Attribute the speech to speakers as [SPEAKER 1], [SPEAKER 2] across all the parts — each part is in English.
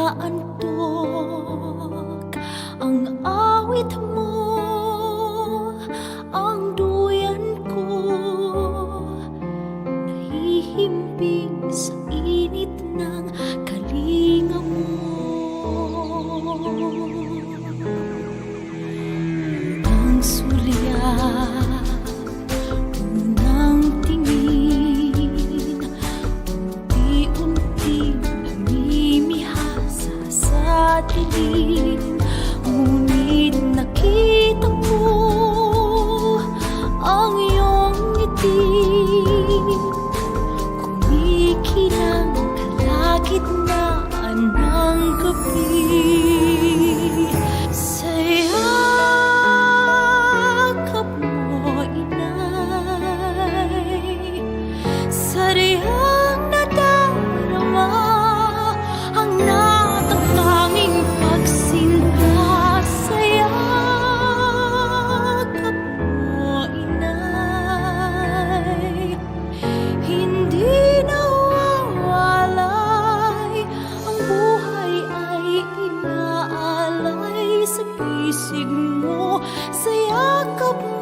[SPEAKER 1] naantok ang awit mo, ang duyan ko nahihimping sa init ng kalinga mo. Unang sulyap, unang tingin, unti-unting namimihasa sa dilim. Ngunit nakita ko ang iyong ngiti, kumikinang kalagitnaan ng gabi. Sa yakap mo, inay, sadyang nadarama ang natatanging pagsinta. Sa yakap mo, inay, hindi nawawalay, ang buhay ay inaalay sa pisig mo. Sa yakap mo,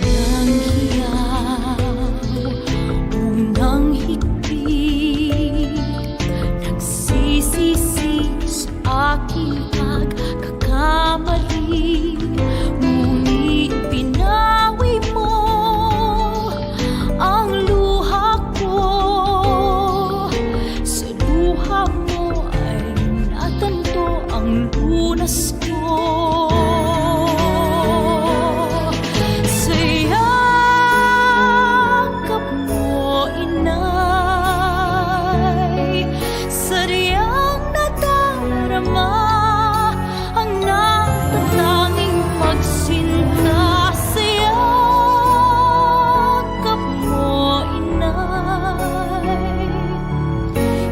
[SPEAKER 1] unang hiyaw, unang higpit, nagsisisi sa aking pagkakamali. Ngunit pinawi mo ang luha ko, sa luha mo ay natanto ang lunas ko. Sa yakap mo, inay, sadyang nadarama ang natatanging pagsinta. Sa yakap mo, inay,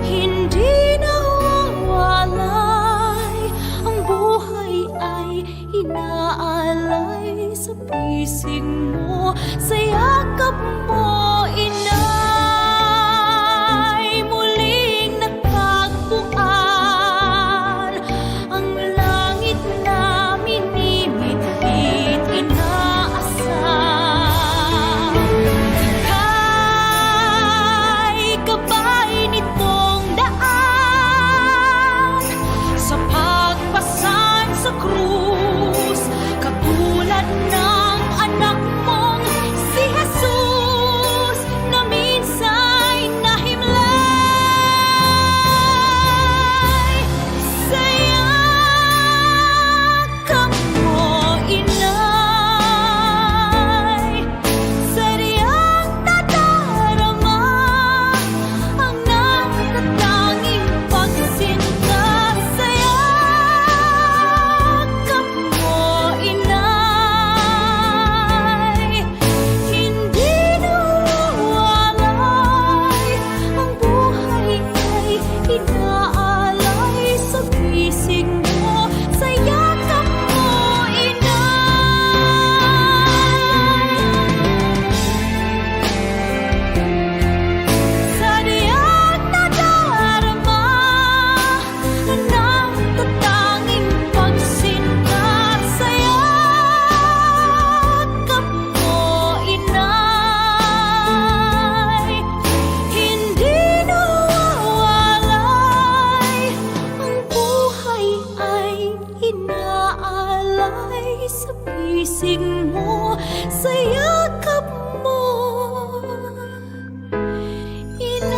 [SPEAKER 1] hindi nawawalay, ang buhay ay inaalay sa pisig mo. Sa yakap mo, inay, muling natagpuan ang langit na minimit-mit inaasam. Ika'y gabay nitong daan sa pagpasan sa krus, katulad ng anak mong si Jesus na minsa'y nahimlay. Sa yakap mo, inay, sadyang nadarama ang natatanging pagsinta. Sa yakap mo, inay, hindi nawawalay, ang buhay ay inaalay sa pisig mo. Sa yakap mo, inay, sadyang nadarama ang natatanging pagsinta. Sa yakap mo, inay, hindi nawawalay, ang buhay ay inaalay sa pisig mo. Sa yakap mo, inay,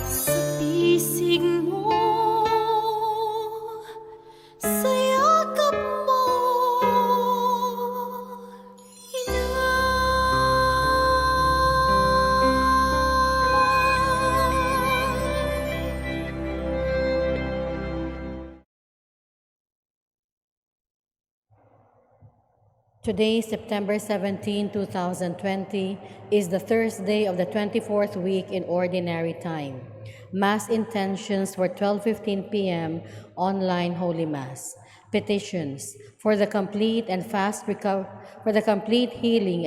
[SPEAKER 1] sa pisig mo. Sa yakap mo, inay.
[SPEAKER 2] Today, September 17, 2020, is the Thursday of the 24th week in Ordinary Time. Mass intentions for 12:15 p.m. online Holy Mass. Petitions for the complete healing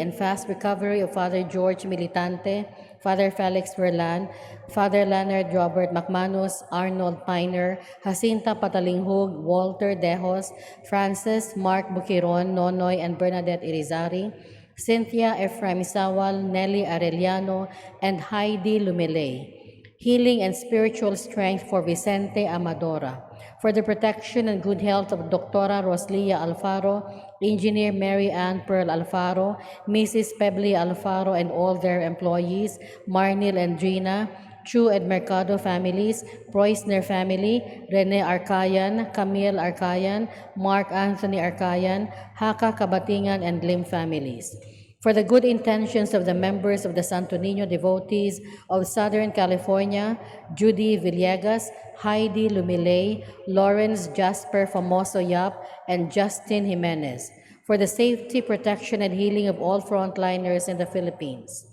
[SPEAKER 2] and fast recovery of Father George Militante, Father Felix Verlan, Father Leonard Robert McManus, Arnold Piner, Jacinta Patalinghug, Walter Dejos, Francis Mark Bukiron, Nonoy and Bernadette Irizarry, Cynthia Ephraim Sawal, Nelly Arellano, and Heidi Lumilay. Healing and spiritual strength for Vicente Amadora. For the protection and good health of Dr. Roslia Alfaro, Engineer Mary Ann Pearl Alfaro, Mrs. Pebley Alfaro and all their employees, Marnil and Gina, Chu and Mercado families, Preussner family, Rene Arcayan, Camille Arcayan, Mark Anthony Arcayan, Haka Kabatingan and Lim families. For the good intentions of the members of the Santo Niño devotees of Southern California, Judy Villegas, Heidi Lumilay, Lawrence Jasper Famoso Yap, and Justin Jimenez. For the safety, protection, and healing of all frontliners in the Philippines.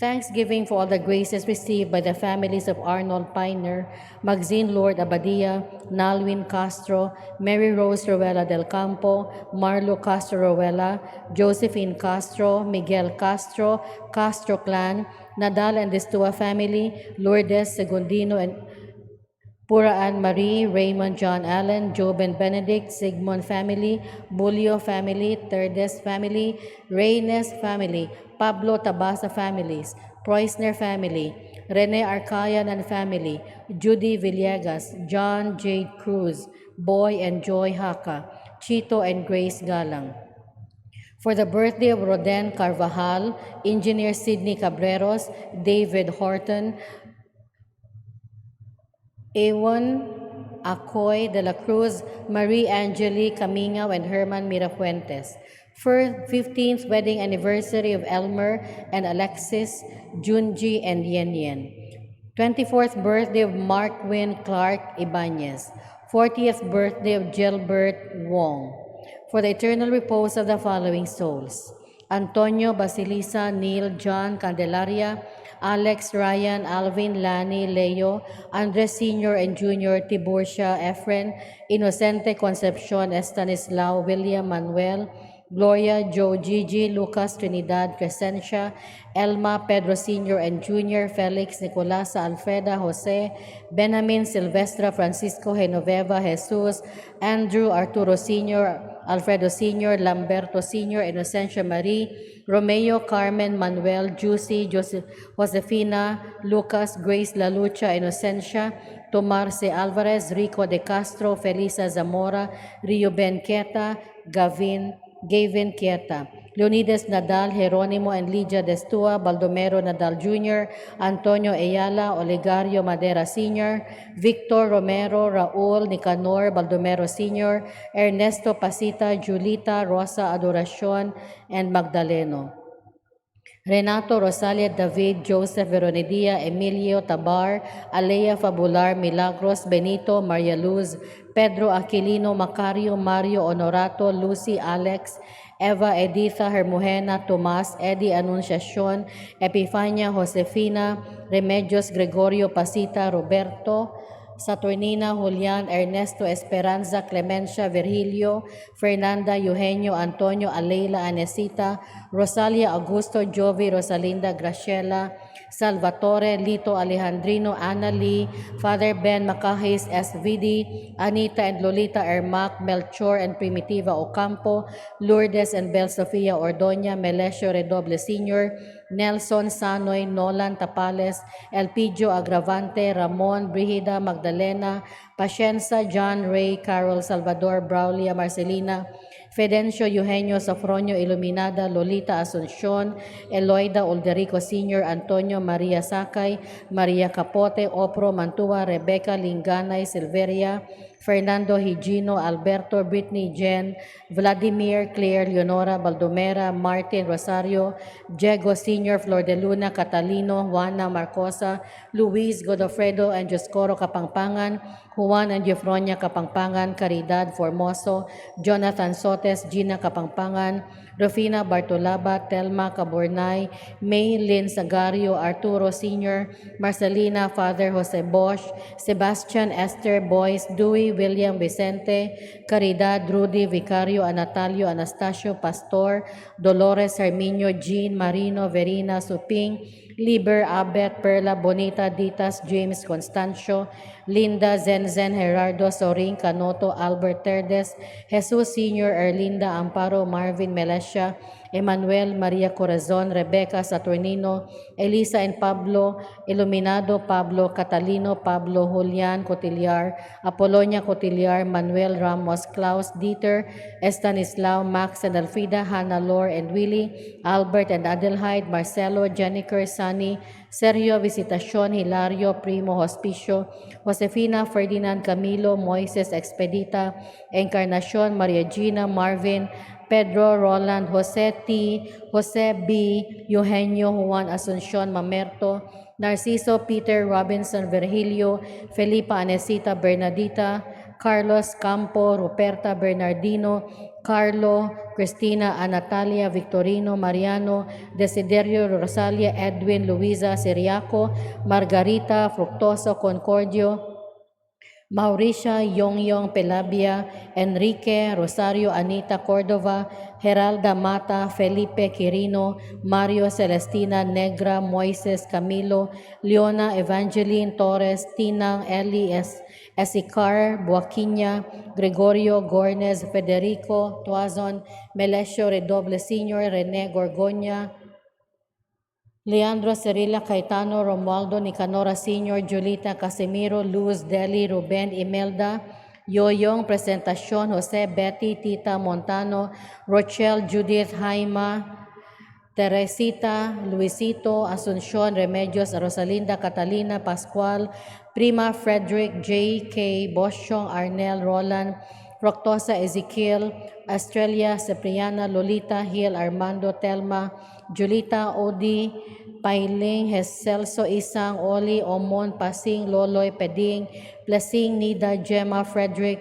[SPEAKER 2] Thanksgiving for all the graces received by the families of Arnold Piner, Maxine Lord Abadia, Nalwin Castro, Mary Rose Ruela del Campo, Marlo Castro Ruela, Josephine Castro, Miguel Castro, Castro Clan, Nadal and Destua family, Lourdes Segundino and Pura Ann Marie, Raymond John Allen, Job and Benedict, Sigmund family, Bulio family, Terdes family, Reynes family, Pablo Tabasa families, Preussner family, Rene Arcayan and family, Judy Villegas, John J. Cruz, Boy and Joy Haka, Chito and Grace Galang. For the birthday of Roden Carvajal, Engineer Sidney Cabreros, David Horton, Ewan Acoy de la Cruz, Marie Angeli Camingaw, and Herman Mirafuentes. For 15th wedding anniversary of Elmer and Alexis, Junji, and Yen Yen. 24th birthday of Mark Wynn Clark Ibanez. 40th birthday of Gilbert Wong. For the eternal repose of the following souls: Antonio Basilisa, Neil, John Candelaria, Alex, Ryan, Alvin, Lani, Leo, Andres Sr. and Jr., Tiburcia, Efren, Inocente Concepcion, Estanislao, William Manuel, Gloria, Joe, Gigi, Lucas, Trinidad, Crescencia, Elma, Pedro Sr. and Jr., Felix, Nicolasa, Alfreda, Jose, Benjamin, Silvestra, Francisco, Genoveva, Jesus, Andrew, Arturo Sr., Alfredo Sr., Lamberto Sr., Inocencia Marie, Romeo, Carmen, Manuel, Juicy, Josefina, Lucas, Grace Lalucha, Inocencia, Tomar C. Alvarez, Rico de Castro, Felisa Zamora, Rio Ben Queta, Gavin Quieta, Leonidas Nadal, Jeronimo and Lydia Destua, Baldomero Nadal Jr., Antonio Ayala, Olegario Madera Sr., Victor Romero, Raul Nicanor, Baldomero Sr., Ernesto Pasita, Julita, Rosa Adoracion, and Magdaleno. Renato Rosalia David, Joseph Veronidia, Emilio Tabar, Alea Fabular, Milagros Benito, Maria Luz, Pedro Aquilino, Macario, Mario Honorato, Lucy Alex, Eva Editha Hermogena, Tomas, Eddie Anunciacion, Epifania Josefina, Remedios Gregorio Pasita, Roberto, Saturnina, Julian, Ernesto, Esperanza, Clemencia, Virgilio, Fernanda, Eugenio, Antonio, Aleila, Anesita, Rosalia, Augusto, Jovi, Rosalinda, Graciela, Salvatore, Lito, Alejandrino, Anna Lee, Father Ben Macahis, SVD, Anita and Lolita Ermac, Melchor and Primitiva Ocampo, Lourdes and Bel Sofia Ordoña, Melesio Redoble Sr., Nelson Sanoy, Nolan Tapales, Elpidio Agravante, Ramon, Brigida, Magdalena, Pacienza, John Ray, Carol Salvador, Braulia, Marcelina, Fidencio Eugenio Sofronio Iluminada, Lolita Asuncion, Eloida Olderico Sr., Antonio Maria Sakay, Maria Capote, Opro Mantua, Rebecca Linganay, Silveria, Fernando Higino, Alberto, Brittany, Jen, Vladimir, Claire, Leonora, Baldomera, Martin, Rosario, Diego Sr., Flor de Luna, Catalino, Juana Marcosa, Luis, Godofredo, and Joscoro Kapangpangan, Juan and Eufronia Kapangpangan, Caridad Formoso, Jonathan Sotes, Gina Kapangpangan, Rufina Bartolaba, Telma Cabornay, May Lynn Sagario, Arturo Sr., Marcelina, Father Jose Bosch, Sebastian Esther Boyce, Dewey William Vicente, Caridad Rudy Vicario, Anatalio Anastasio Pastor, Dolores Herminio, Jean Marino, Verina Suping, Liber Abet, Perla Bonita, Ditas, James Constancio, Linda Zenzen, Gerardo Sorin, Canoto, Albert Terdes, Jesus Sr., Erlinda Amparo, Marvin Melesha, Emmanuel Maria Corazon, Rebecca Saturnino, Elisa and Pablo, Iluminado Pablo, Catalino Pablo, Julian Cotillar, Apolonia Cotillar, Manuel Ramos, Klaus Dieter, Estanislao, Max and Alfrida, Hannah Lore and Willie, Albert and Adelheid, Marcelo, Jeniker, Sunny, Sergio Visitacion, Hilario, Primo Hospicio, Josefina, Ferdinand, Camilo, Moises Expedita, Encarnacion, Maria Gina, Marvin, Pedro, Roland, Jose T, Jose B, Eugenio, Juan Asuncion, Mamerto, Narciso, Peter, Robinson, Virgilio, Felipa, Anesita, Bernadita, Carlos Campo, Ruperta, Bernardino, Carlo, Cristina, Anatalia, Victorino, Mariano, Desiderio, Rosalia, Edwin, Luisa, Siriaco, Margarita, Fructoso, Concordio, Mauricia, Yongyong, Pelabia, Enrique, Rosario, Anita, Cordova, Geralda Mata, Felipe Quirino, Mario Celestina, Negra, Moises, Camilo, Leona, Evangeline Torres, Tinang, Eli, Esicar, Buaquiña, Gregorio, Gornes, Federico, Tuazon, Melesio, Redoble Sr., Rene Gorgoña, Leandro Cirila Caetano, Romualdo Nicanora Sr., Julita Casimiro, Luz Deli, Ruben Imelda, Yoyong Presentacion, Jose Betty, Tita Montano, Rochelle Judith Jaima, Teresita, Luisito, Asuncion, Remedios, Rosalinda, Catalina, Pascual, Prima, Frederick, J.K., Boschong, Arnel, Roland, Proctosa, Ezekiel, Australia, Cipriana, Lolita, Hill, Armando, Telma, Julita, Odi, Pailing, Celso, Isang, Oli, Omon, Pasing, Loloy, Peding, Plasing, Nida, Gemma, Frederick,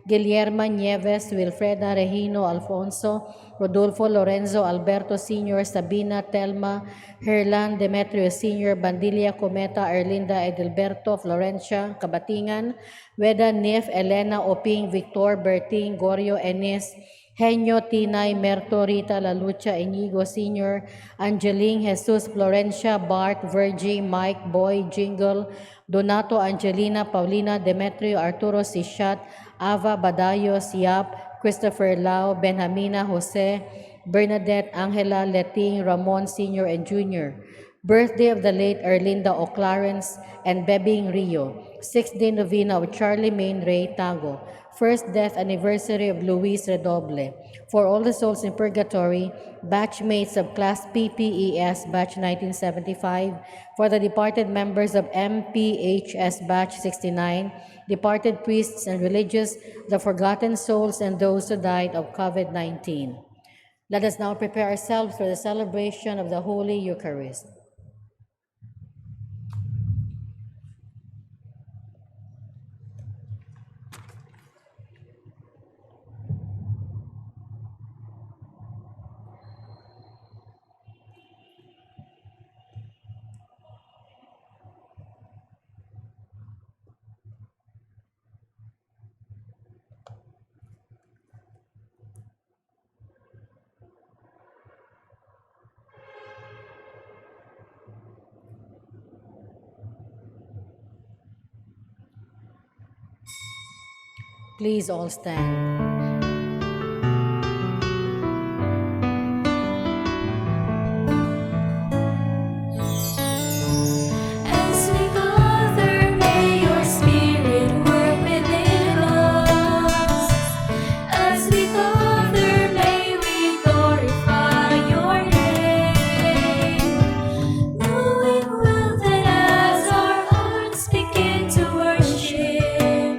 [SPEAKER 2] Guillermo Nieves, Wilfreda Regino, Alfonso, Rodolfo Lorenzo, Alberto Sr., Sabina, Telma, Herlan, Demetrio Sr., Bandilia, Cometa, Erlinda, Edelberto, Florencia, Kabatingan, Weda, Nif, Elena, Oping, Victor, Berting, Gorio, Enis, Henyo, Tinay, Merto, Rita, La Lucha, Inigo Sr., Angeline, Jesus, Florencia, Bart, Virgie, Mike, Boy, Jingle, Donato, Angelina, Paulina, Demetrio, Arturo, Sishat, Ava, Badayos, Yap, Christopher Lau, Benjamina, Jose, Bernadette, Angela, Leting, Ramon Sr. and Jr. Birthday of the late Erlinda O. Clarence and Bebing Rio. 6th day novena of Charlie Main Ray Tago. First death anniversary of Luis Redoble. For all the souls in purgatory, batchmates of Class PPES Batch 1975. For the departed members of MPHS Batch 69, departed priests and religious, the forgotten souls, and those who died of COVID-19. Let us now prepare ourselves for the celebration of the Holy Eucharist. Please all stand.
[SPEAKER 1] As we gather, may your spirit work within us. As we gather, may we glorify your name. Knowing well that as our hearts begin to worship,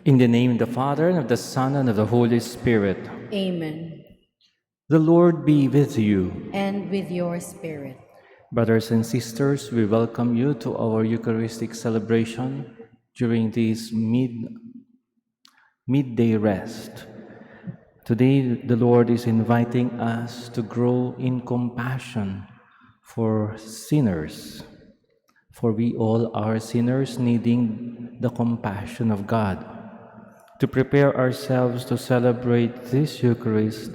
[SPEAKER 3] In the name of the Father, and of the Son, and of the Holy Spirit.
[SPEAKER 2] Amen.
[SPEAKER 3] The Lord be with you.
[SPEAKER 2] And with your spirit.
[SPEAKER 3] Brothers and sisters, we welcome you to our Eucharistic celebration during this midday rest. Today, the Lord is inviting us to grow in compassion for sinners, for we all are sinners needing the compassion of God. To prepare ourselves to celebrate this Eucharist,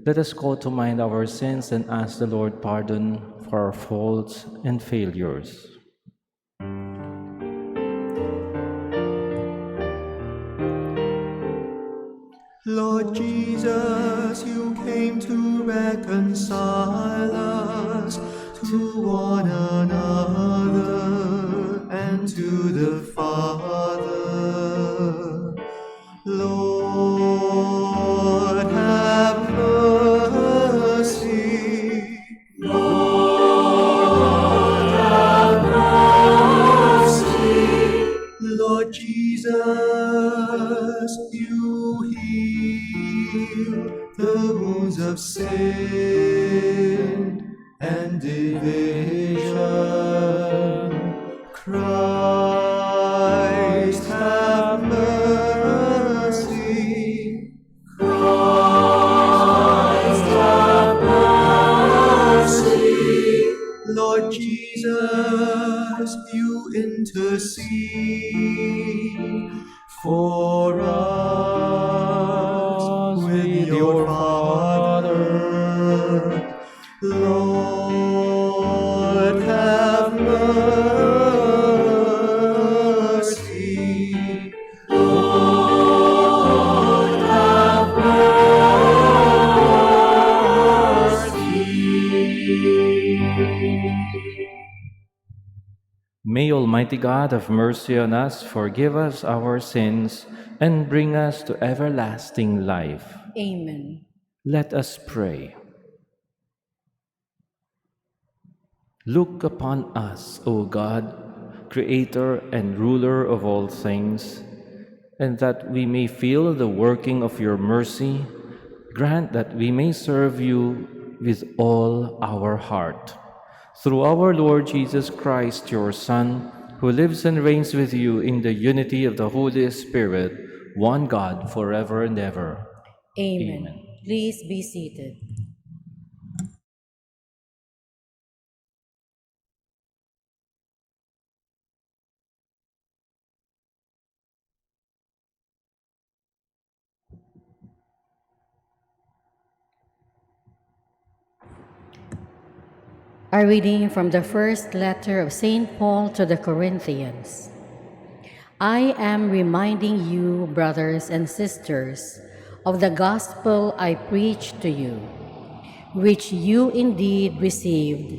[SPEAKER 3] let us call to mind our sins and ask the Lord pardon for our faults and failures.
[SPEAKER 4] Lord Jesus, you came to reconcile us to one another and to the Father. Lord, have mercy. Lord, have mercy. Lord Jesus, you heal the wounds of sin and division. Christ, have mercy. Christ, have mercy. Lord Jesus, you intercede for us with your Father. Lord, have mercy. Lord, have mercy.
[SPEAKER 3] May Almighty God have mercy on us, forgive us our sins, and bring us to everlasting life.
[SPEAKER 2] Amen.
[SPEAKER 3] Let us pray. Look upon us, O God, Creator and ruler of all things, and that we may feel the working of your mercy, grant that we may serve you with all our heart. Through our Lord Jesus Christ, your Son, who lives and reigns with you in the unity of the Holy Spirit, one God, forever and ever.
[SPEAKER 2] Amen.
[SPEAKER 3] Amen.
[SPEAKER 2] Please be seated. A reading from the first letter of St. Paul to the Corinthians. I am reminding you, brothers and sisters, of the gospel I preached to you, which you indeed received,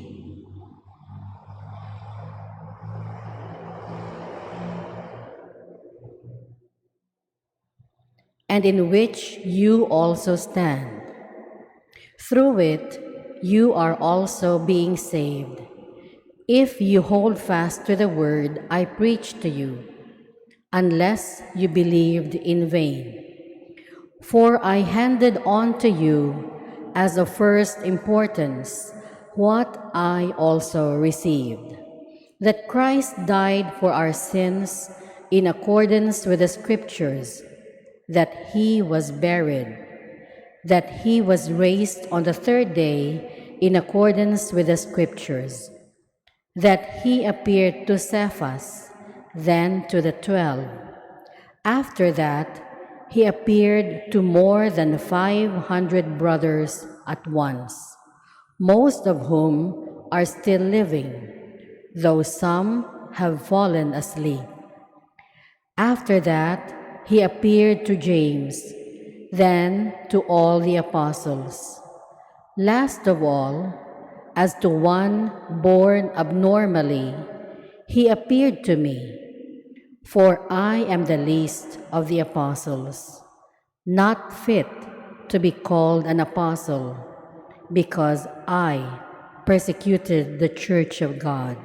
[SPEAKER 2] and in which you also stand. Through it, you are also being saved, if you hold fast to the word I preached to you, unless you believed in vain. For I handed on to you as of first importance what I also received, that Christ died for our sins in accordance with the Scriptures, that he was buried, that he was raised on the third day in accordance with the Scriptures, that he appeared to Cephas, then to the 12. After that, he appeared to more than 500 brothers at once, most of whom are still living, though some have fallen asleep. After that, he appeared to James, then to all the apostles. Last of all, as to one born abnormally, he appeared to me, for I am the least of the apostles, not fit to be called an apostle, because I persecuted the church of God.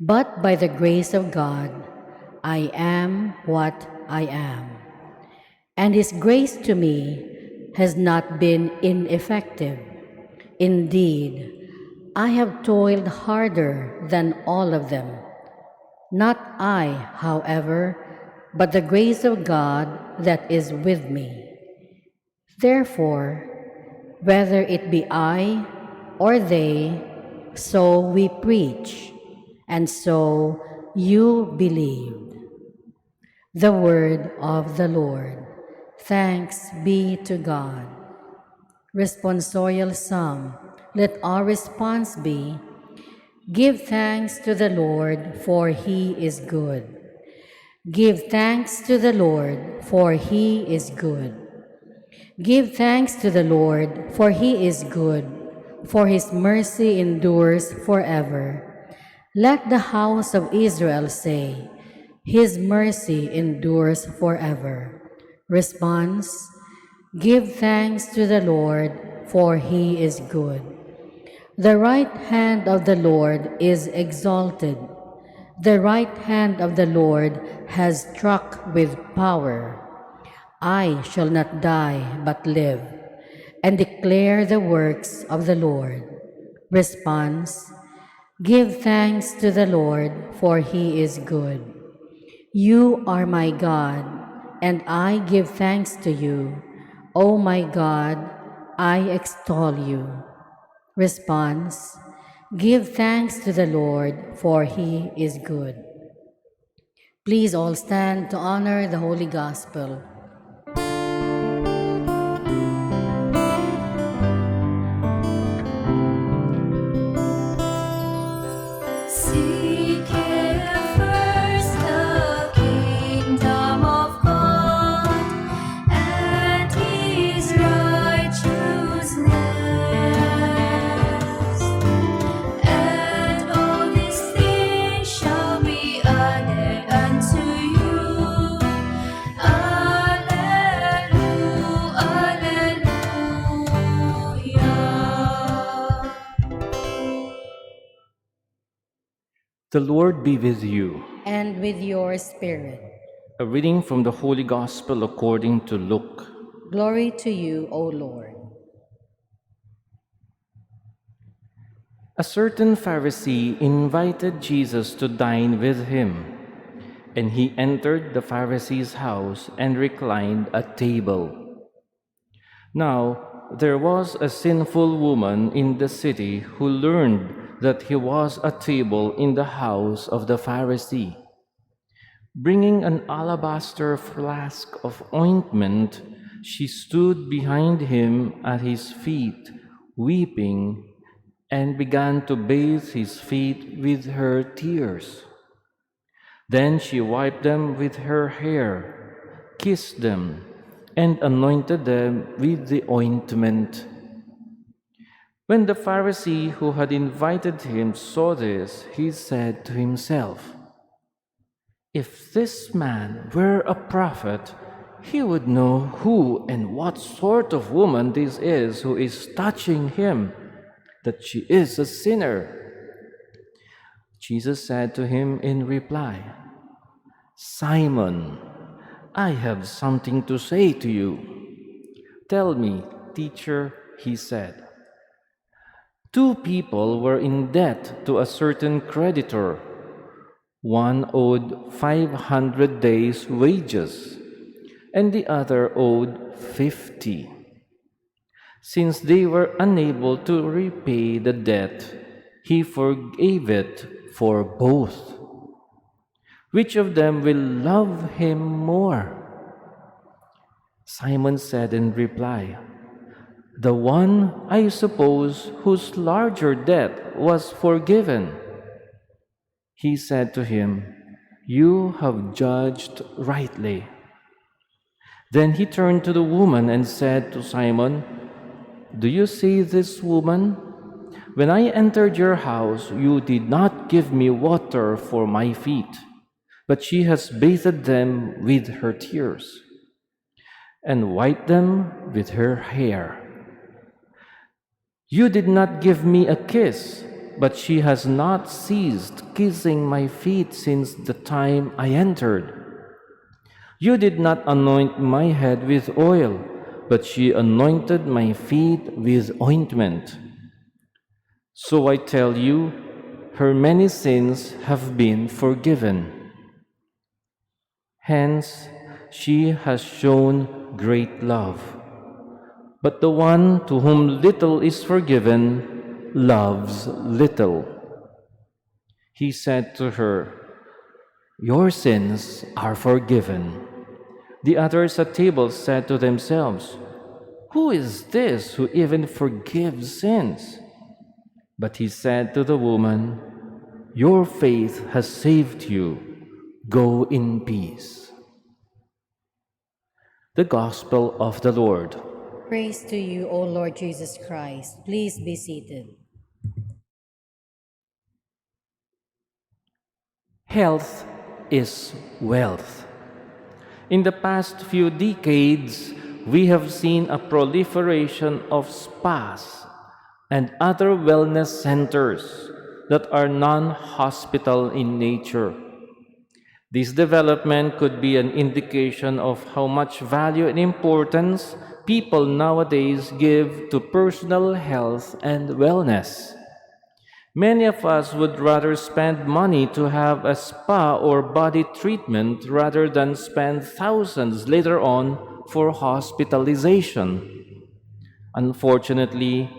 [SPEAKER 2] But by the grace of God, I am what I am. And his grace to me has not been ineffective. Indeed, I have toiled harder than all of them. Not I, however, but the grace of God that is with me. Therefore, whether it be I or they, so we preach, and so you believed. The word of the Lord. Thanks be to God. Responsorial Psalm. Let our response be, give thanks to the Lord, for he is good. Give thanks to the Lord, for he is good. Give thanks to the Lord, for he is good, for his mercy endures forever. Let the house of Israel say, his mercy endures forever. Response, give thanks to the Lord, for he is good. The right hand of the Lord is exalted. The right hand of the Lord has struck with power. I shall not die, but live, and declare the works of the Lord. Response, give thanks to the Lord, for he is good. You are my God, and I give thanks to you. O my God, I extol you. Response, give thanks to the Lord, for he is good. Please all stand to honor the Holy Gospel.
[SPEAKER 1] Seek ye first the kingdom of God and his righteousness, and all these things shall be added unto you. Alleluia, alleluia.
[SPEAKER 3] The Lord be with you.
[SPEAKER 2] And with your spirit.
[SPEAKER 3] A reading from the Holy Gospel according to Luke.
[SPEAKER 2] Glory to you, O Lord.
[SPEAKER 3] A certain Pharisee invited Jesus to dine with him, and he entered the Pharisee's house and reclined at table. Now there was a sinful woman in the city who learned that he was at table in the house of the Pharisee. Bringing an alabaster flask of ointment, she stood behind him at his feet, weeping, and began to bathe his feet with her tears. Then she wiped them with her hair, kissed them, and anointed them with the ointment. When the Pharisee who had invited him saw this, he said to himself, if this man were a prophet, he would know who and what sort of woman this is who is touching him, that she is a sinner. Jesus said to him in reply, Simon, I have something to say to you. Tell me, teacher, he said. 2 people were in debt to a certain creditor. One owed 500 days' wages, and the other owed 50. Since they were unable to repay the debt, he forgave it for both. Which of them will love him more? Simon said in reply, the one, I suppose, whose larger debt was forgiven. He said to him, you have judged rightly. Then he turned to the woman and said to Simon, do you see this woman? When I entered your house, you did not give me water for my feet, but she has bathed them with her tears and wiped them with her hair. You did not give me a kiss, but she has not ceased kissing my feet since the time I entered. You did not anoint my head with oil, but she anointed my feet with ointment. So I tell you, her many sins have been forgiven. Hence, she has shown great love. But the one to whom little is forgiven loves little. He said to her, "Your sins are forgiven." The others at table said to themselves, "Who is this who even forgives sins?" But he said to the woman, "Your faith has saved you. Go in peace." The Gospel of the Lord.
[SPEAKER 2] Praise to you, O Lord Jesus Christ. Please be seated.
[SPEAKER 3] Health is wealth. In the past few decades, we have seen a proliferation of spas and other wellness centers that are non-hospital in nature. This development could be an indication of how much value and importance people nowadays give to personal health and wellness. Many of us would rather spend money to have a spa or body treatment rather than spend thousands later on for hospitalization. Unfortunately,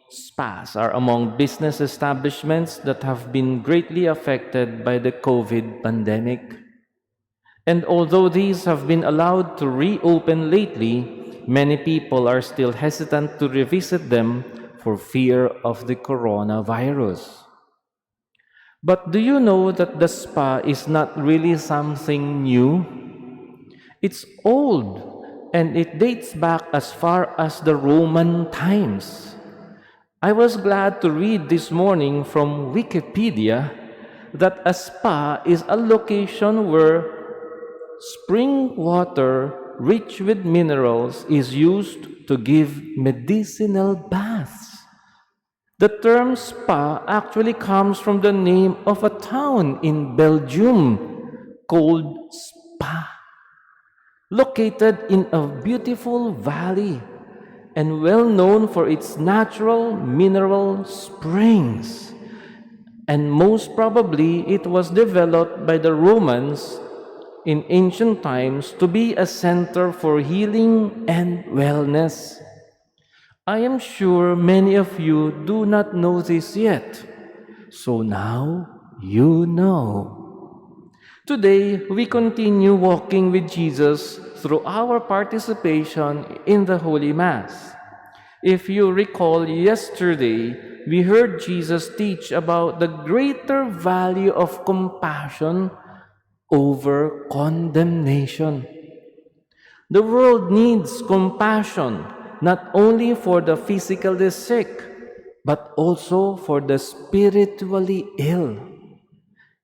[SPEAKER 3] spas are among business establishments that have been greatly affected by the COVID pandemic. And although these have been allowed to reopen lately, many people are still hesitant to revisit them for fear of the coronavirus. But do you know that the spa is not really something new? It's old, and it dates back as far as the Roman times. I was glad to read this morning from Wikipedia that a spa is a location where spring water rich with minerals is used to give medicinal baths. The term spa actually comes from the name of a town in Belgium called Spa, located in a beautiful valley and well known for its natural mineral springs. And most probably it was developed by the Romans in ancient times to be a center for healing and wellness. I am sure many of you do not know this yet, so now you know. Today, we continue walking with Jesus through our participation in the Holy Mass. If you recall, yesterday, we heard Jesus teach about the greater value of compassion over condemnation. The world needs compassion, not only for the physically sick, but also for the spiritually ill.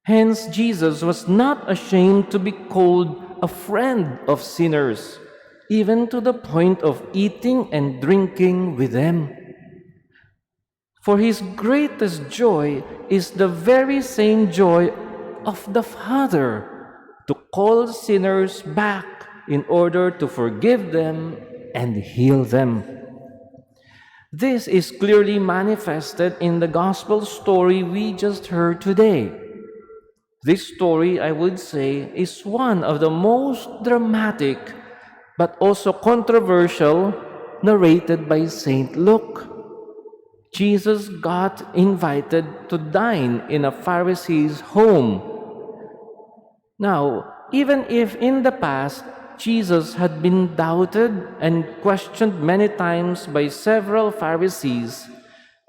[SPEAKER 3] Hence, Jesus was not ashamed to be called a friend of sinners, even to the point of eating and drinking with them. For his greatest joy is the very same joy of the Father, to call sinners back in order to forgive them and heal them. This is clearly manifested in the gospel story we just heard today. This story, I would say, is one of the most dramatic but also controversial narrated by Saint Luke. Jesus got invited to dine in a Pharisee's home. Now, even if in the past Jesus had been doubted and questioned many times by several Pharisees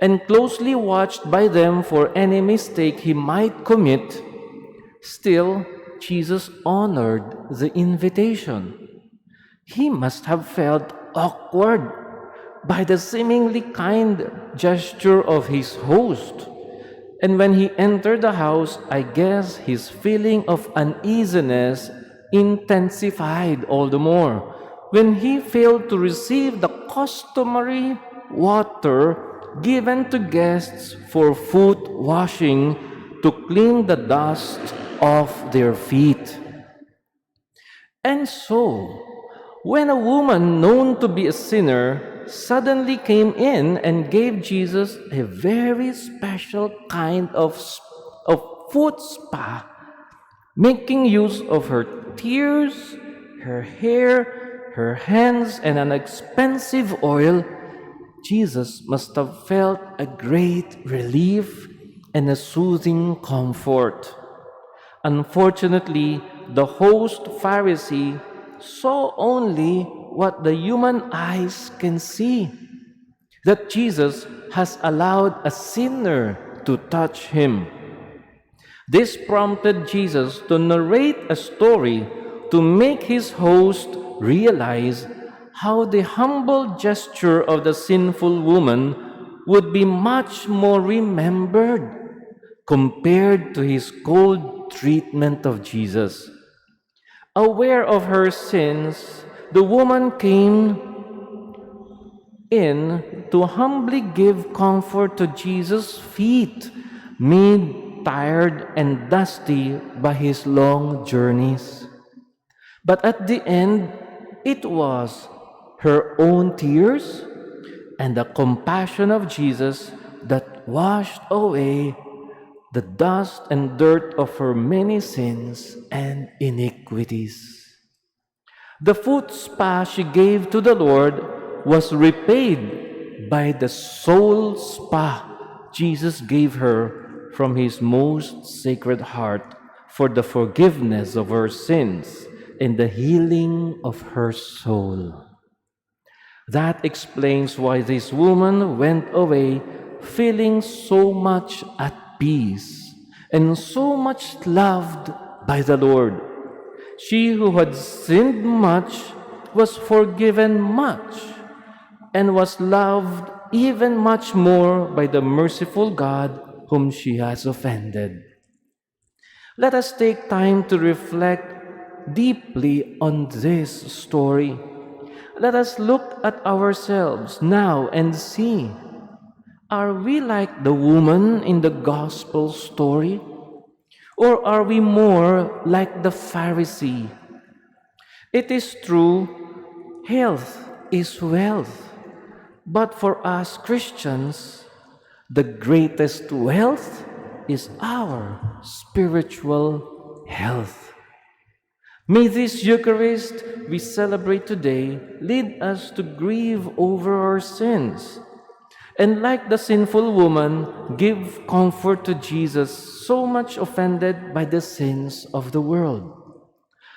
[SPEAKER 3] and closely watched by them for any mistake he might commit, still Jesus honored the invitation. He must have felt awkward by the seemingly kind gesture of his host. And when he entered the house, I guess his feeling of uneasiness intensified all the more when he failed to receive the customary water given to guests for foot washing to clean the dust off their feet. And so, when a woman known to be a sinner suddenly came in and gave Jesus a very special kind of foot spa, making use of her tears, her hair, her hands, and an expensive oil, Jesus must have felt a great relief and a soothing comfort. Unfortunately, the host Pharisee saw only what the human eyes can see, that Jesus has allowed a sinner to touch him. This prompted Jesus to narrate a story to make his host realize how the humble gesture of the sinful woman would be much more remembered compared to his cold treatment of Jesus. Aware of her sins, the woman came in to humbly give comfort to Jesus' feet, made tired and dusty by his long journeys. But at the end, it was her own tears and the compassion of Jesus that washed away the dust and dirt of her many sins and iniquities. The foot spa she gave to the Lord was repaid by the soul spa Jesus gave her from his most sacred heart for the forgiveness of her sins and the healing of her soul. That explains why this woman went away feeling so much at peace and so much loved by the Lord. She who had sinned much was forgiven much and was loved even much more by the merciful God whom she has offended. Let us take time to reflect deeply on this story. Let us look at ourselves now and see, are we like the woman in the gospel story? Or are we more like the Pharisee? It is true, health is wealth. But for us Christians, the greatest wealth is our spiritual health. May this Eucharist we celebrate today lead us to grieve over our sins and, like the sinful woman, give comfort to Jesus, so much offended by the sins of the world.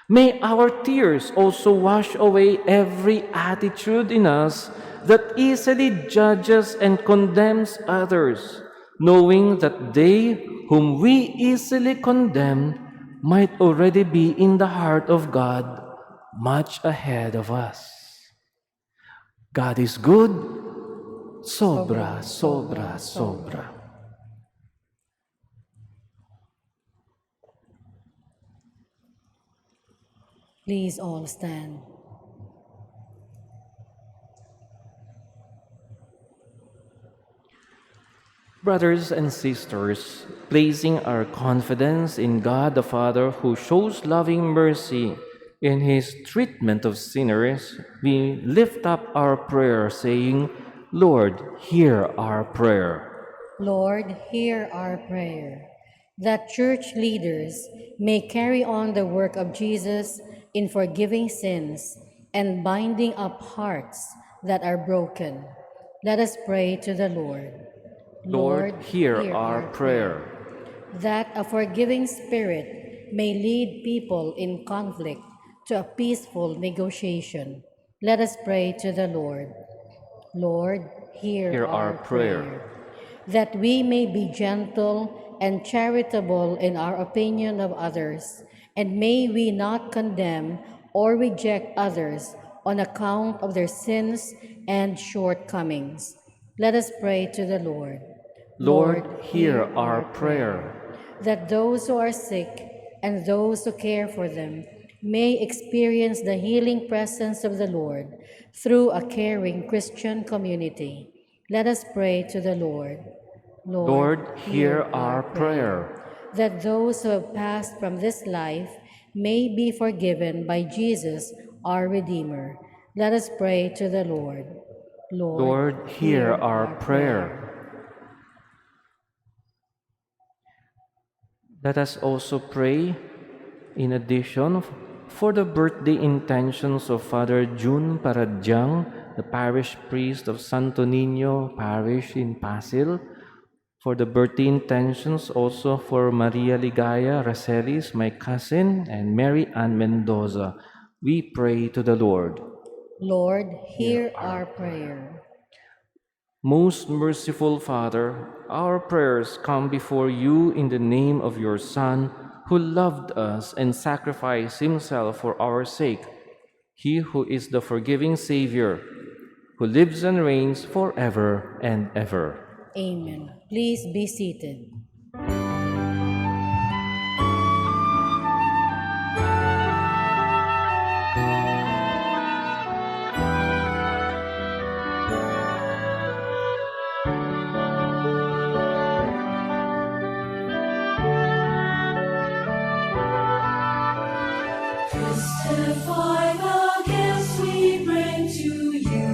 [SPEAKER 3] May our tears also wash away every attitude in us that easily judges and condemns others, knowing that they whom we easily condemn might already be in the heart of God much ahead of us. God is good, sobra, sobra, sobra.
[SPEAKER 2] Please all stand.
[SPEAKER 3] Brothers and sisters, placing our confidence in God the Father who shows loving mercy in his treatment of sinners, we lift up our prayer saying, Lord, hear our prayer.
[SPEAKER 2] Lord, hear our prayer, that church leaders may carry on the work of Jesus in forgiving sins and binding up hearts that are broken. Let us pray to the Lord.
[SPEAKER 3] Lord, hear our prayer.
[SPEAKER 2] That a forgiving spirit may lead people in conflict to a peaceful negotiation. Let us pray to the Lord. Lord, hear our prayer. That we may be gentle and charitable in our opinion of others, and may we not condemn or reject others on account of their sins and shortcomings. Let us pray to the Lord.
[SPEAKER 3] Lord, hear our prayer.
[SPEAKER 2] That those who are sick and those who care for them may experience the healing presence of the Lord through a caring Christian community. Let us pray to the Lord.
[SPEAKER 3] Lord, hear our prayer.
[SPEAKER 2] That those who have passed from this life may be forgiven by Jesus, our Redeemer. Let us pray to the Lord.
[SPEAKER 3] Lord, hear our prayer. Let us also pray, in addition, for the birthday intentions of Father June Paradyang, the parish priest of Santo Niño Parish in Pasil, for the birthday intentions also for Maria Ligaya Racelis, my cousin, and Mary Ann Mendoza. We pray to the Lord.
[SPEAKER 2] Lord, hear our prayer.
[SPEAKER 3] Most merciful Father, our prayers come before you in the name of your Son, who loved us and sacrificed himself for our sake. He who is the forgiving Savior, who lives and reigns forever and ever.
[SPEAKER 2] Amen. Please be seated.
[SPEAKER 1] Testify the gifts we bring to you.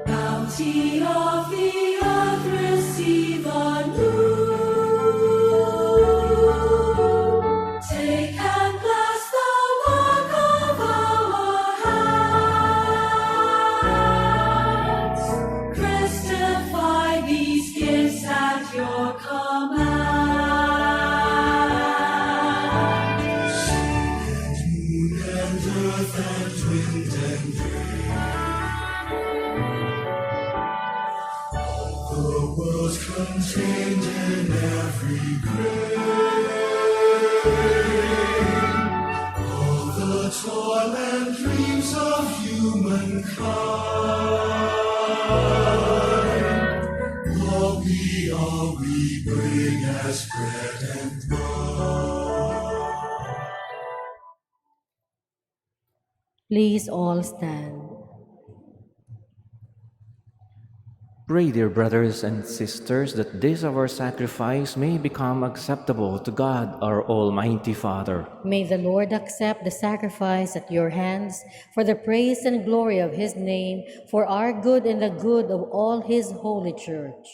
[SPEAKER 1] Bounty of the earth, receive anew. Take and bless the work of our hands. Christify these gifts at your command.
[SPEAKER 4] Earth and wind and rain, the world's contained in every grain. All the toil and dreams of humankind, all we bring as bread and wine.
[SPEAKER 2] Please all stand.
[SPEAKER 3] Pray, dear brothers and sisters, that this our sacrifice may become acceptable to God, our Almighty Father.
[SPEAKER 2] May the Lord accept the sacrifice at your hands for the praise and glory of his name, for our good and the good of all his holy church.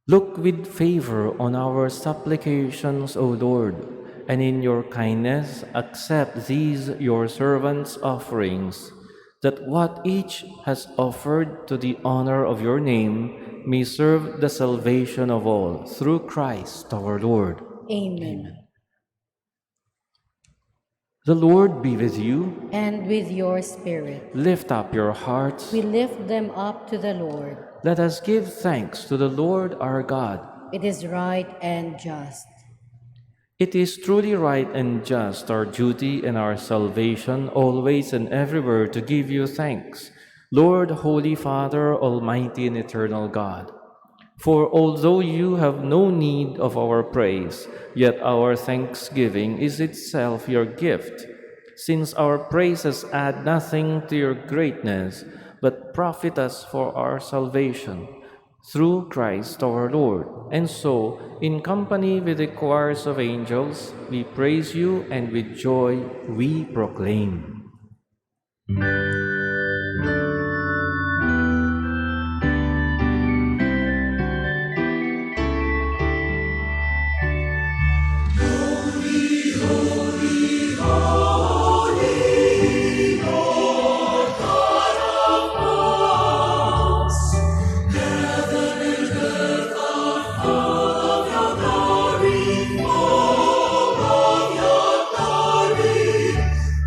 [SPEAKER 3] Look with favor on our supplications, O Lord, and in your kindness accept these your servants' offerings, that what each has offered to the honor of your name may serve the salvation of all, through Christ our Lord.
[SPEAKER 2] Amen.
[SPEAKER 3] The Lord be with you.
[SPEAKER 2] And with your spirit.
[SPEAKER 3] Lift up your hearts.
[SPEAKER 2] We lift them up to the Lord.
[SPEAKER 3] Let us give thanks to the Lord our God.
[SPEAKER 2] It is right and just.
[SPEAKER 3] It is truly right and just, our duty and our salvation, always and everywhere to give you thanks, Lord, Holy Father, Almighty and Eternal God. For although you have no need of our praise, yet our thanksgiving is itself your gift, since our praises add nothing to your greatness, but profit us for our salvation, through Christ our Lord. And so, in company with the choirs of angels, we praise you, and with joy we proclaim.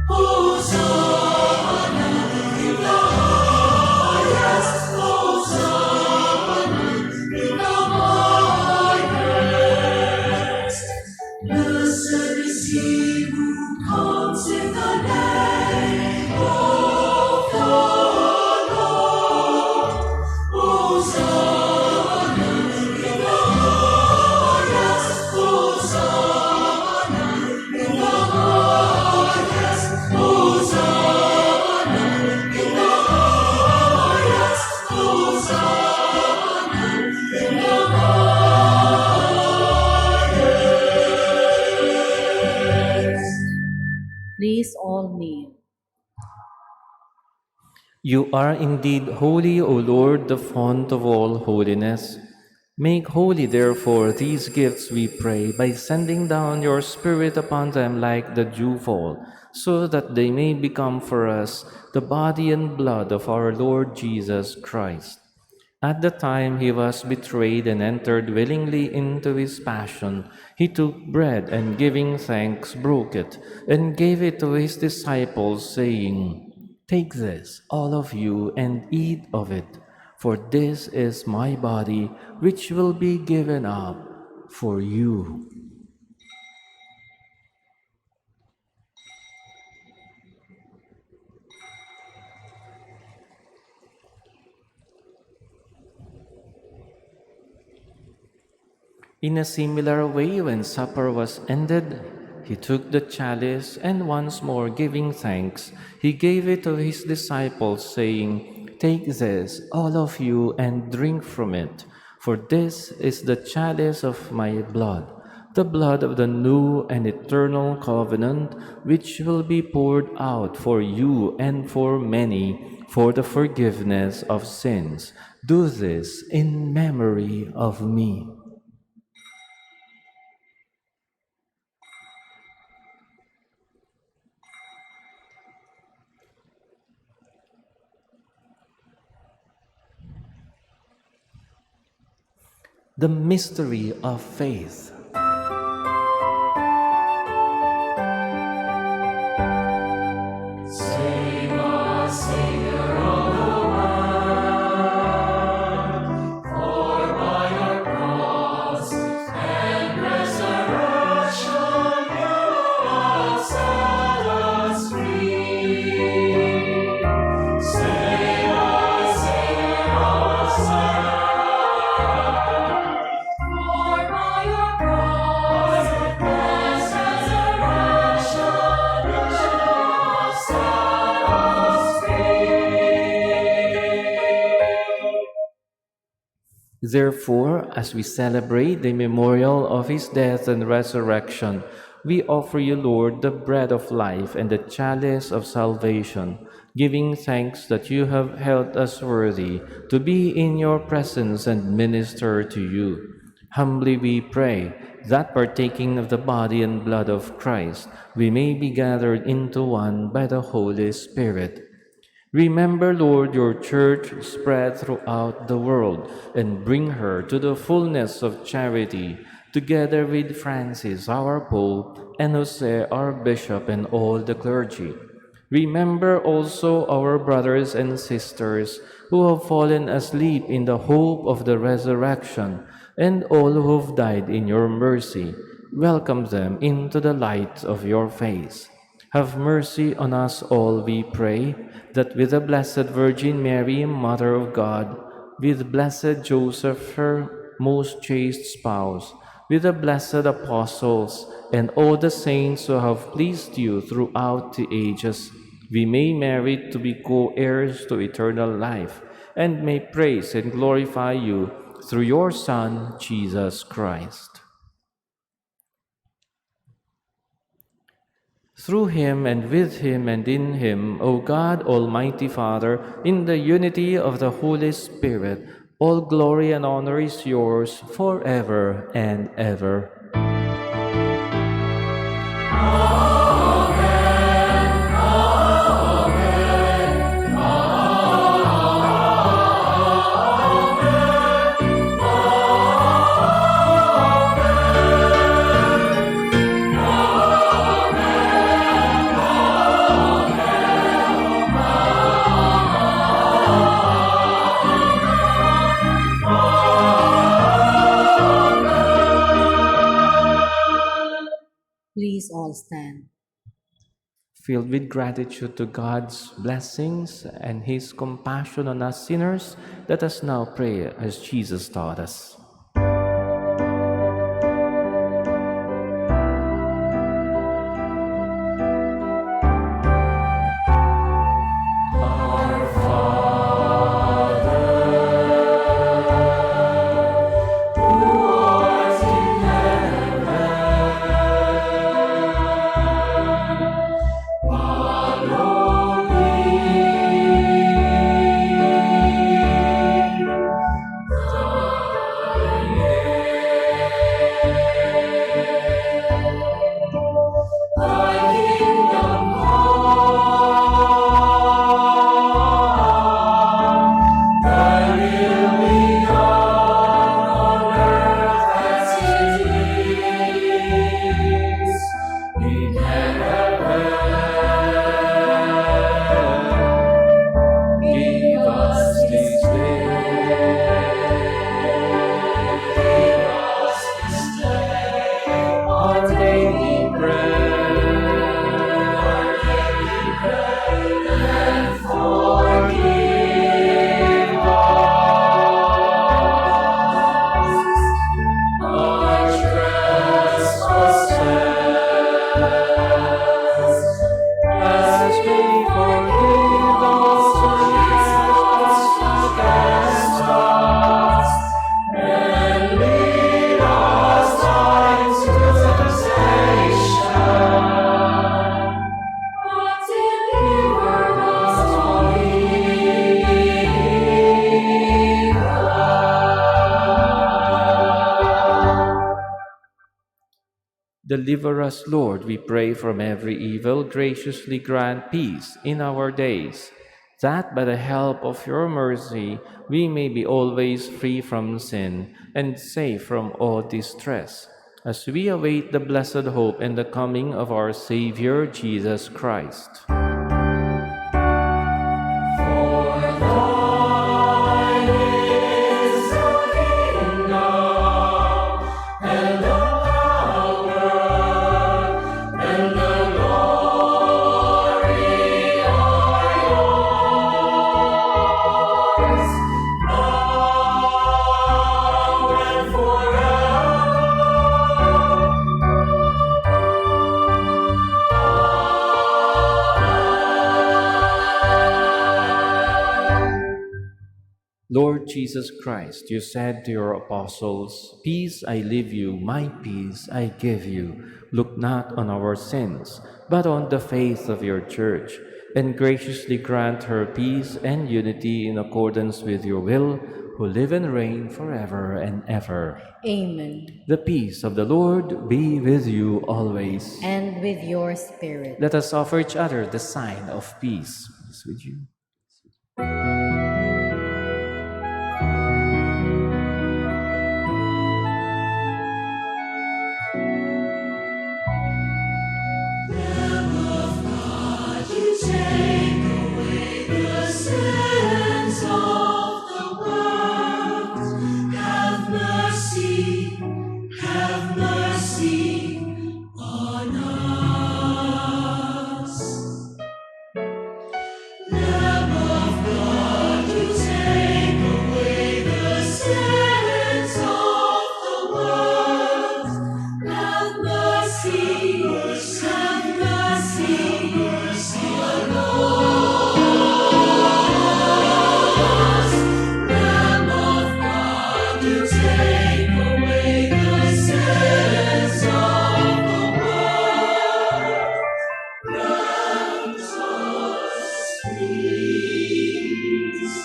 [SPEAKER 1] Hosanna.
[SPEAKER 3] You are indeed holy, O Lord, the font of all holiness. Make holy, therefore, these gifts, we pray, by sending down your Spirit upon them like the dewfall, so that they may become for us the body and blood of our Lord Jesus Christ. At the time he was betrayed and entered willingly into his passion, he took bread and giving thanks broke it and gave it to his disciples, saying, "Take this, all of you, and eat of it, for this is my body, which will be given up for you." In a similar way, when supper was ended, he took the chalice and once more giving thanks, he gave it to his disciples, saying, "Take this, all of you, and drink from it, for this is the chalice of my blood, the blood of the new and eternal covenant, which will be poured out for you and for many for the forgiveness of sins. Do this in memory of me." The mystery of faith. Therefore, as we celebrate the memorial of his death and resurrection, we offer you, Lord, the bread of life and the chalice of salvation, giving thanks that you have held us worthy to be in your presence and minister to you. Humbly we pray that, partaking of the body and blood of Christ, we may be gathered into one by the Holy Spirit. Remember, Lord, your church spread throughout the world and bring her to the fullness of charity, together with Francis, our Pope, and Jose, our Bishop, and all the clergy. Remember also our brothers and sisters who have fallen asleep in the hope of the resurrection, and all who have died in your mercy. Welcome them into the light of your face. Have mercy on us all, we pray, that with the Blessed Virgin Mary, Mother of God, with blessed Joseph, her most chaste spouse, with the blessed apostles, and all the saints who have pleased you throughout the ages, we may merit to be co-heirs to eternal life, and may praise and glorify you through your Son, Jesus Christ. Through him and with him and in him, O God, Almighty Father, in the unity of the Holy Spirit, all glory and honor is yours forever and ever.
[SPEAKER 2] Please all stand.
[SPEAKER 3] Filled with gratitude to God's blessings and his compassion on us sinners, let us now pray as Jesus taught us. Deliver us, Lord, we pray, from every evil. Graciously grant peace in our days, that by the help of your mercy we may be always free from sin and safe from all distress, as we await the blessed hope and the coming of our Savior Jesus Christ. Lord Jesus Christ, you said to your apostles, "Peace I leave you, my peace I give you. Look not on our sins, but on the faith of your church, and graciously grant her peace and unity in accordance with your will, who live and reign forever and ever."
[SPEAKER 2] Amen.
[SPEAKER 3] The peace of the Lord be with you always.
[SPEAKER 2] And with your spirit.
[SPEAKER 3] Let us offer each other the sign of peace. Peace with you.
[SPEAKER 1] You take away the sins of the world. Have mercy on us. Lamb of God, you take away the sins of the world. Have mercy on us. Lamb of God, you take away the sins of the world. Grant us peace.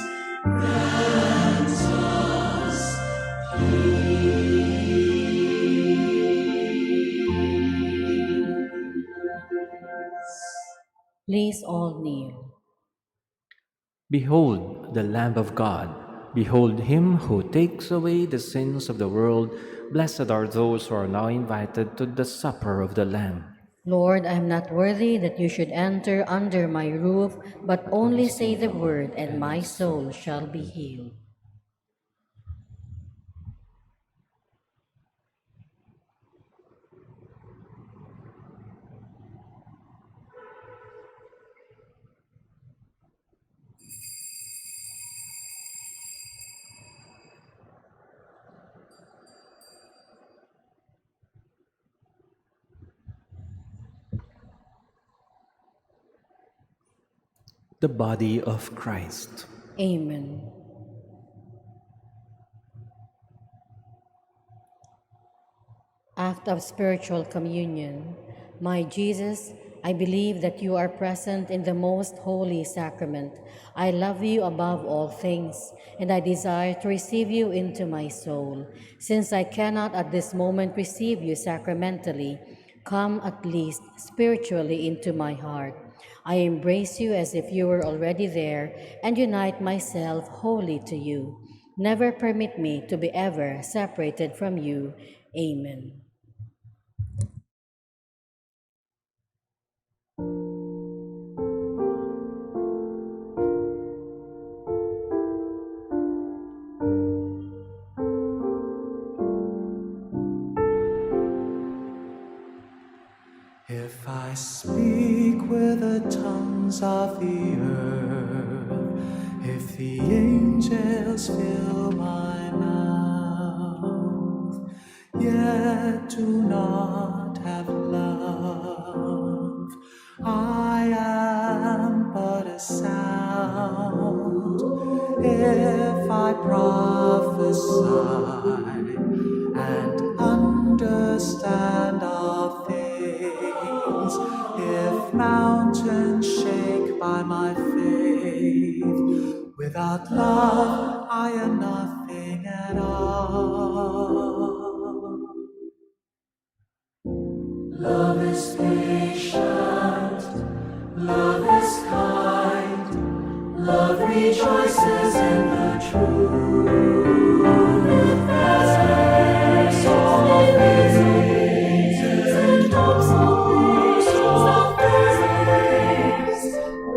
[SPEAKER 1] Grant us
[SPEAKER 2] Please all kneel.
[SPEAKER 3] Behold the Lamb of God. Behold him who takes away the sins of the world. Blessed are those who are now invited to the supper of the Lamb.
[SPEAKER 2] Lord, I am not worthy that you should enter under my roof, but only say the word, and my soul shall be healed.
[SPEAKER 3] The body of Christ.
[SPEAKER 2] Amen. Act of spiritual communion. My Jesus, I believe that you are present in the most holy sacrament. I love you above all things, and I desire to receive you into my soul. Since I cannot at this moment receive you sacramentally, come at least spiritually into my heart. I embrace you as if you were already there and unite myself wholly to you. Never permit me to be ever separated from you. Amen.
[SPEAKER 4] If I speak with the tongues of the earth, if the angels fill my mouth, yet do not have love, I am but a sound. If I prophesy and understand all things, if mountains shake by my faith, without love I am nothing at all. Love is patient, love is kind, love rejoices in the truth. It bears all things and hopes all things.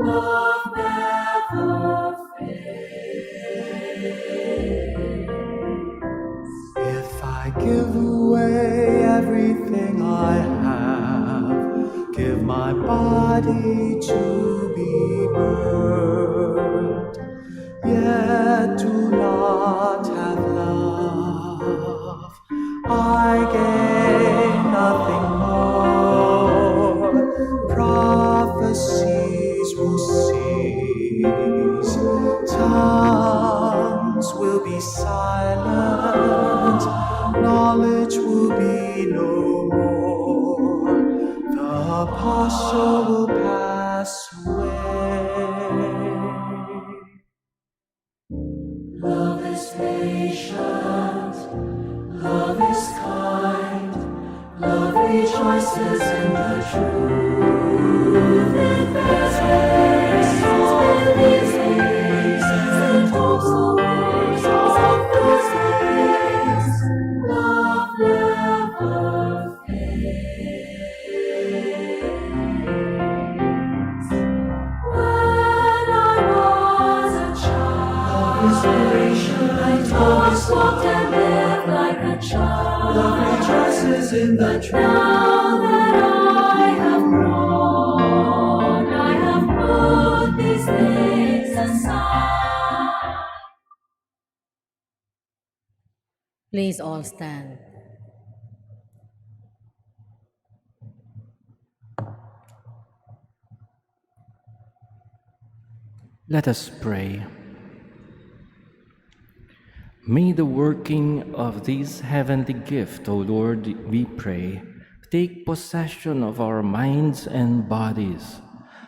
[SPEAKER 4] Love never fails. If I give away everything I have, give my body to be burned, yet do not have love, I gain nothing more. Prophecies will cease, tongues will be silent, knowledge will be no more, the apostle will pass away. Love is patient, love is kind, love rejoices in the truth. It bears all these things and hopes all things. Love never fails. When I was a child, I talked, walked, and lived like a child. Love rejoices in the truth. Now that I have grown, I have put these things aside.
[SPEAKER 2] Please all stand.
[SPEAKER 3] Let us pray. May the working of this heavenly gift, O Lord, we pray, take possession of our minds and bodies,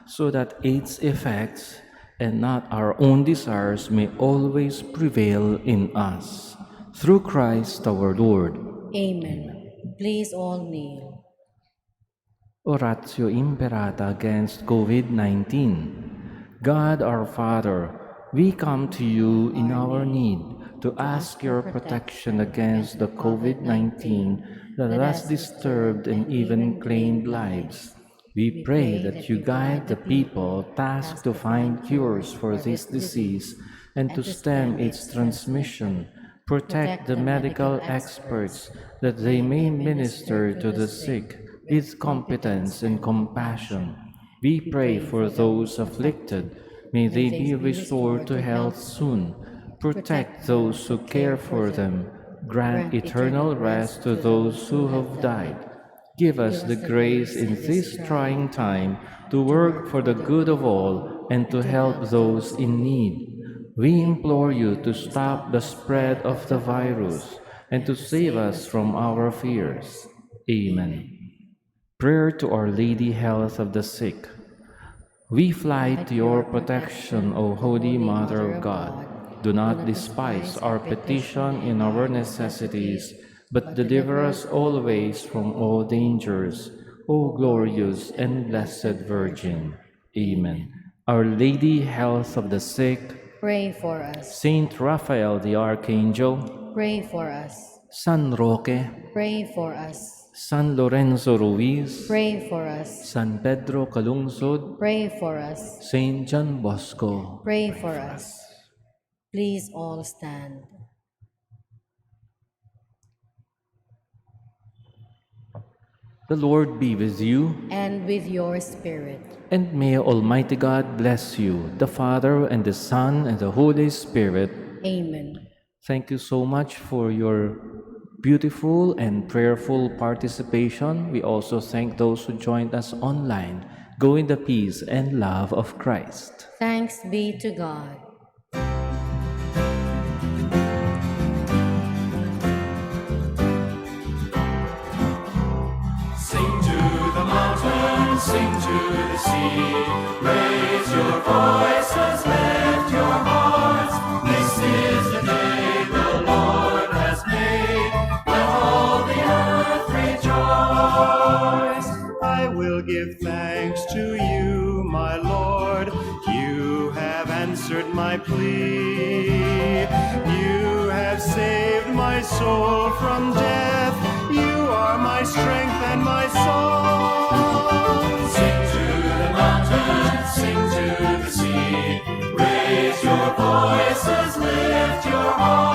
[SPEAKER 3] so that its effects and not our own desires may always prevail in us. Through Christ our Lord.
[SPEAKER 2] Amen. Please all kneel.
[SPEAKER 3] Oratio Imperata against COVID-19. God our Father, we come to you in our need to ask your protection against the COVID-19 that has disturbed and even claimed lives. We pray that you guide the people tasked to find cures for this disease and to stem its transmission. Protect the medical experts that they may minister to the sick with competence and compassion. We pray for those afflicted. May they be restored to health soon. Protect those who care for them. Grant eternal rest to those who have died. Give us the grace in this trying time to work for the good of all and to help those in need. We implore you to stop the spread of the virus and to save us from our fears. Amen. Prayer to Our Lady Health of the Sick. We fly to your protection, O Holy Mother of God. Do not despise our petition in our necessities, but deliver us always from all dangers, O glorious and blessed Virgin. Amen. Our Lady Health of the Sick,
[SPEAKER 2] Pray for us.
[SPEAKER 3] Saint Raphael the Archangel,
[SPEAKER 2] Pray for us.
[SPEAKER 3] San Roque,
[SPEAKER 2] Pray for us.
[SPEAKER 3] San Lorenzo Ruiz,
[SPEAKER 2] Pray for us.
[SPEAKER 3] San Pedro Calungsod,
[SPEAKER 2] Pray for us.
[SPEAKER 3] Saint John Bosco,
[SPEAKER 2] Pray for us. Please all stand.
[SPEAKER 3] The Lord be with you,
[SPEAKER 2] And with your spirit.
[SPEAKER 3] and may Almighty God bless you, the Father and the Son and the Holy Spirit.
[SPEAKER 2] Amen.
[SPEAKER 3] Thank you so much for your beautiful and prayerful participation. We also thank those who joined us online. Go in the peace and love of Christ.
[SPEAKER 2] Thanks be to God.
[SPEAKER 4] Sing to the mountains, sing to the sea. Raise your voices, lift your hearts. This is the day the Lord has made. Let all the earth rejoice.
[SPEAKER 5] my plea. You have saved my soul from death. You are my strength and my song.
[SPEAKER 4] Sing to the mountains, sing to the sea. Raise your voices, lift your hearts.